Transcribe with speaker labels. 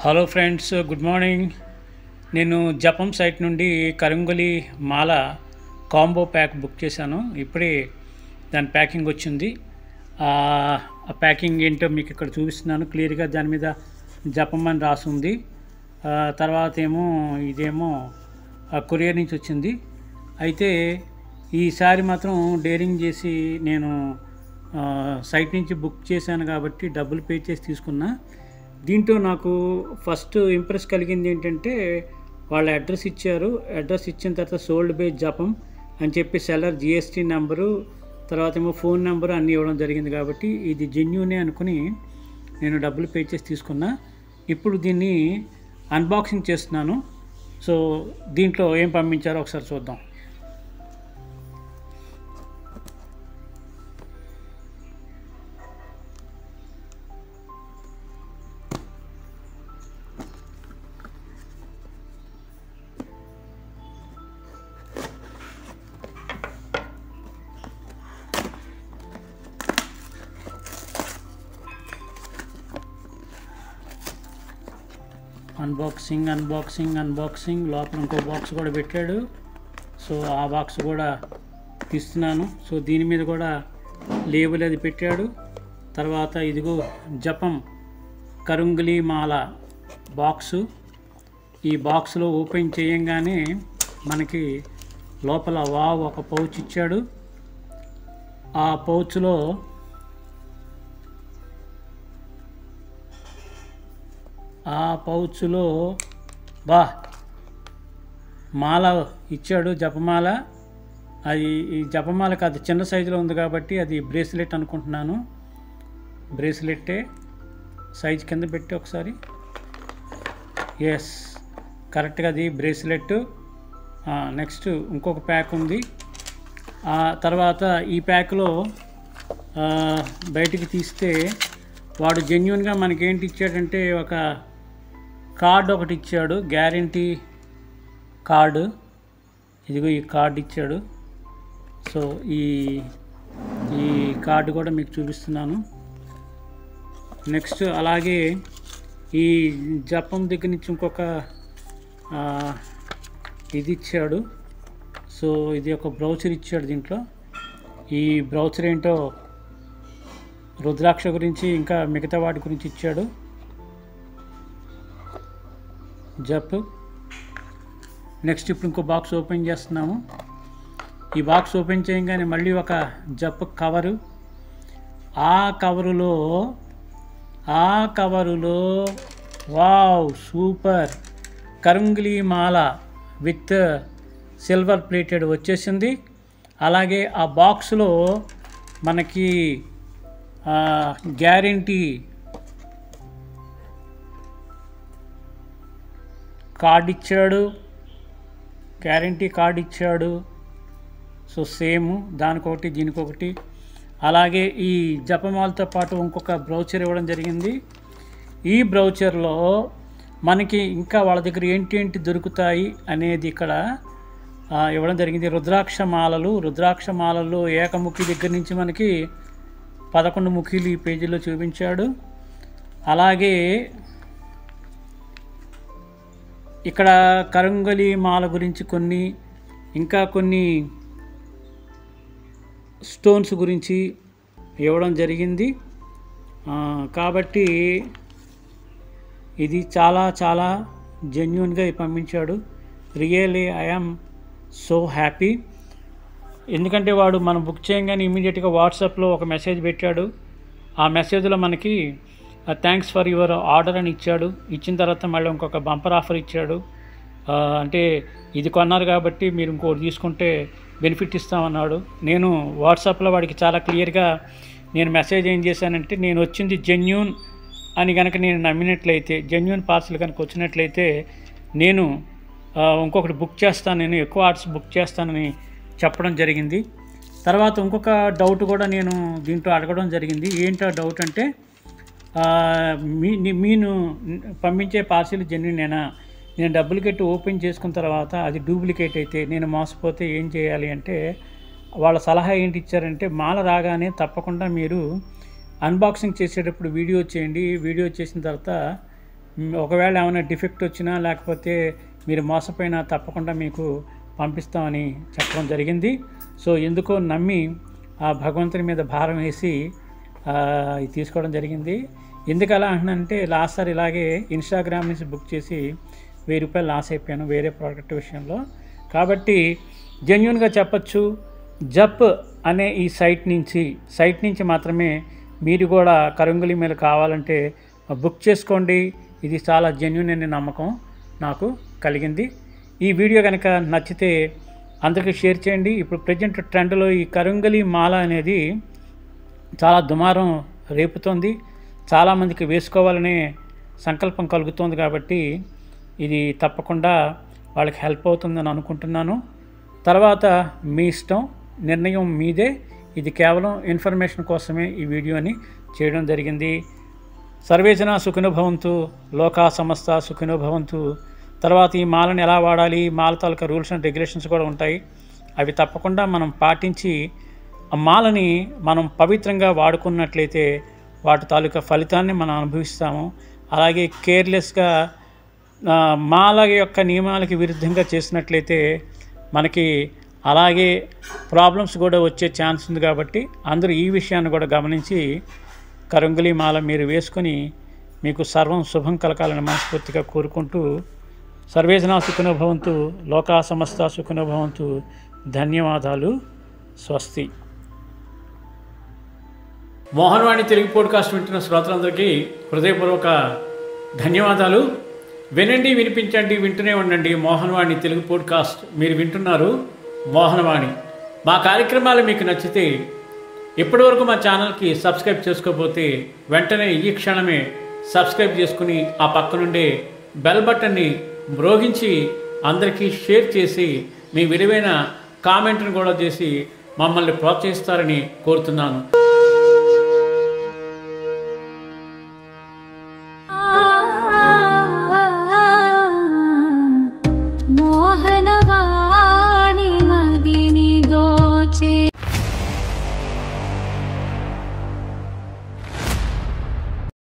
Speaker 1: Hello friends, good morning. నేను జపం site నుండి కరంగులి మాల కాంబో ప్యాక్ బుక్ చేశాను. ఇప్పుడే దాని ప్యాకింగ్ వచ్చింది. ఆ ప్యాకింగ్ ఏంటో మీకు ఇక్కడ చూపిస్తున్నాను క్లియర్గా. దాని మీద జపం అని రాసి ఉంది. తర్వాత ఇదేమో కొరియర్ నుంచి వచ్చింది. అయితే ఈసారి మాత్రం డేరింగ్ చేసి నేను సైట్ నుంచి బుక్ చేశాను కాబట్టి డబ్బులు పే చేసి తీసుకున్నా. దీంట్లో నాకు ఫస్ట్ ఇంప్రెస్ కలిగింది ఏంటంటే, వాళ్ళ అడ్రస్ ఇచ్చారు. అడ్రస్ ఇచ్చిన తర్వాత సోల్డ్ బై జపం అని చెప్పి సెల్లర్ జిఎస్టీ నెంబరు, తర్వాత ఫోన్ నెంబరు అన్నీ ఇవ్వడం జరిగింది. కాబట్టి ఇది జెన్యూనే అనుకుని నేను డబ్బులు పే చేసి తీసుకున్నా. ఇప్పుడు దీన్ని అన్బాక్సింగ్ చేస్తున్నాను. సో దీంట్లో ఏం పంపించారో ఒకసారి చూద్దాం. అన్బాక్సింగ్ లోపల ఇంకో బాక్స్ కూడా పెట్టాడు. సో ఆ బాక్స్ కూడా తీస్తున్నాను. సో దీని మీద కూడా లేబుల్ అది పెట్టాడు. తర్వాత ఇదిగో జపం కరంగులి మాల బాక్సు. ఈ బాక్స్లో ఓపెన్ చేయంగానే మనకి లోపల ఒక పౌచ్ ఇచ్చాడు. ఆ పౌచ్లో మాల ఇచ్చాడు, జపమాల. అది ఈ జపమాలకు అది చిన్న సైజులో ఉంది కాబట్టి అది బ్రేస్లెట్ అనుకుంటున్నాను. బ్రేస్లెట్టే సైజ్ కింద పెట్టి ఒకసారి. ఎస్, కరెక్ట్గా అది బ్రేస్లెట్. నెక్స్ట్ ఇంకొక ప్యాక్ ఉంది. తర్వాత ఈ ప్యాక్లో బయటికి తీస్తే వాడు జెన్యూన్గా మనకేంటి ఇచ్చాడంటే, ఒక కార్డు ఒకటి ఇచ్చాడు, గ్యారంటీ కార్డు. ఇదిగో ఈ కార్డు ఇచ్చాడు. సో ఈ కార్డు కూడా మీకు చూపిస్తున్నాను. నెక్స్ట్ అలాగే ఈ జపం దగ్గర నుంచి ఇంకొక ఇది ఇచ్చాడు. సో ఇది ఒక బ్రౌచర్ ఇచ్చాడు. దీంట్లో ఈ బ్రౌచర్ ఏంటో రుద్రాక్ష గురించి ఇంకా మిగతా వాటి గురించి ఇచ్చాడు. జప్. నెక్స్ట్ ఇప్పుడు ఇంకో బాక్స్ ఓపెన్ చేస్తున్నాము. ఈ బాక్స్ ఓపెన్ చేయగానే మళ్ళీ ఒక జప్ కవరు. ఆ కవరులో వావ్, సూపర్ కరంగులి మాల విత్ సిల్వర్ ప్లేటెడ్ వచ్చేసింది. అలాగే ఆ బాక్స్లో మనకి గ్యారంటీ కార్డ్ ఇచ్చాడు. సో సేమ్ దానికొకటి దీనికొకటి. అలాగే ఈ జపమాలతో పాటు ఇంకొక బ్రౌచర్ ఇవ్వడం జరిగింది. ఈ బ్రౌచర్లో మనకి ఇంకా వాళ్ళ దగ్గర ఏంటి దొరుకుతాయి అనేది ఇక్కడ ఇవ్వడం జరిగింది. రుద్రాక్ష మాలలు ఏకముఖి దగ్గర నుంచి మనకి 11 ముఖీలు ఈ పేజీలో చూపించాడు. అలాగే ఇక్కడ కరంగులి మాల గురించి ఇంకా కొన్ని స్టోన్స్ గురించి ఇవ్వడం జరిగింది. కాబట్టి ఇది చాలా జెన్యూన్గా పంపించాడు. Really I am so happy. ఎందుకంటే వాడు మనం బుక్ చేయగానే ఇమీడియట్గా వాట్సాప్లో ఒక మెసేజ్ పెట్టాడు. ఆ మెసేజ్లో మనకి థ్యాంక్స్ ఫర్ యువర్ ఆర్డర్ అని ఇచ్చాడు. ఇచ్చిన తర్వాత మళ్ళీ ఇంకొక బంపర్ ఆఫర్ ఇచ్చాడు. అంటే ఇది కొన్నారు కాబట్టి మీరు ఇంకోటి తీసుకుంటే బెనిఫిట్ ఇస్తామన్నాడు. నేను వాట్సాప్లో వాడికి చాలా క్లియర్గా నేను మెసేజ్ ఏం చేశానంటే, నేను వచ్చింది జెన్యూన్ అని కనుక నేను నమ్మినట్లయితే, జెన్యూన్ పార్సల్ కనుక వచ్చినట్లయితే నేను ఇంకొకటి బుక్ చేస్తాను, నేను ఎక్కువ ఆర్డర్స్ బుక్ చేస్తానని చెప్పడం జరిగింది. తర్వాత ఇంకొక డౌట్ కూడా నేను దీంట్లో అడగడం జరిగింది. ఏంటో డౌట్ అంటే, మీరు పంపించే పార్సిల్ జెన్యూనేనా? నేను డబ్బులు కట్టి ఓపెన్ చేసుకున్న తర్వాత అది డూప్లికేట్ అయితే నేను మోసపోతే ఏం చేయాలి అంటే, వాళ్ళ సలహా ఏంటి ఇచ్చారంటే, మాల రాగానే తప్పకుండా మీరు అన్బాక్సింగ్ చేసేటప్పుడు వీడియో చేయండి. వీడియో చేసిన తర్వాత ఒకవేళ ఏమైనా డిఫెక్ట్ వచ్చినా లేకపోతే మీరు మోసపోయినా తప్పకుండా మీకు పంపిస్తామని చెప్పడం జరిగింది. సో ఎందుకో నమ్మి ఆ భగవంతుని మీద భారం వేసి ఇది తీసుకోవడం జరిగింది. ఎందుకు అలా అంటున్నానంటే లాస్ట్ సారి ఇలాగే ఇన్స్టాగ్రామ్ నుంచి బుక్ చేసి ₹1000 లాస్ అయిపోయాను వేరే ప్రోడక్ట్ విషయంలో. కాబట్టి జెన్యూన్గా చెప్పచ్చు, జప్ అనే ఈ సైట్ నుంచి మాత్రమే మీరు కూడా కరంగులి మేళ కావాలంటే బుక్ చేసుకోండి. ఇది చాలా జెన్యూన్ అనే నమ్మకం నాకు కలిగింది. ఈ వీడియో కనుక నచ్చితే అందరికీ షేర్ చేయండి. ఇప్పుడు ప్రజెంట్ ట్రెండ్లో ఈ కరంగులి మాల అనేది చాలా దుమారం రేపుతోంది. చాలామందికి వేసుకోవాలనే సంకల్పం కలుగుతోంది. కాబట్టి ఇది తప్పకుండా వాళ్ళకి హెల్ప్ అవుతుందని అనుకుంటున్నాను. తర్వాత మీ ఇష్టం, నిర్ణయం మీదే. ఇది కేవలం ఇన్ఫర్మేషన్ కోసమే ఈ వీడియోని చేయడం జరిగింది. సర్వేజన సుఖినో భవంతు, లోకా సమస్త సుఖినో భవంతు. తర్వాత ఈ మాలను ఎలా వాడాలి, మాల తాలూకా రూల్స్ అండ్ రెగ్యులేషన్స్ కూడా ఉంటాయి. అవి తప్పకుండా మనం పాటించి ఆ మాలని మనం పవిత్రంగా వాడుకున్నట్లయితే వాటి తాలూకా ఫలితాన్ని మనం అనుభవిస్తాము. అలాగే కేర్లెస్గా మాల యొక్క నియమాలకి విరుద్ధంగా చేసినట్లయితే మనకి అలాగే ప్రాబ్లమ్స్ కూడా వచ్చే ఛాన్స్ ఉంది. కాబట్టి అందరూ ఈ విషయాన్ని కూడా గమనించి కరంగులి మాల మీరు వేసుకొని మీకు సర్వం శుభం కలగాలని మనస్ఫూర్తిగా కోరుకుంటూ సర్వేజన సుఖినో భవంతు, లోకా సమస్త సుఖినో భవంతు. ధన్యవాదాలు. స్వస్తి. మోహన్వాణి తెలుగు పోడ్కాస్ట్ వింటున్న శ్రోతలందరికీ హృదయపూర్వక ధన్యవాదాలు. వినండి, వినిపించండి, వింటూనే ఉండండి. మోహన్వాణి తెలుగు పోడ్కాస్ట్ మీరు వింటున్నారు. మోహన్వాణి. మా కార్యక్రమాలు మీకు నచ్చితే ఇప్పటివరకు మా ఛానల్కి సబ్స్క్రైబ్ చేసుకోకపోతే వెంటనే ఈ క్షణమే సబ్స్క్రైబ్ చేసుకుని ఆ పక్కనుండే బెల్ బటన్ని మ్రోగించి అందరికీ షేర్ చేసి మీ విలువైన కామెంట్ను కూడా చేసి మమ్మల్ని ప్రోత్సహిస్తారని కోరుతున్నాను.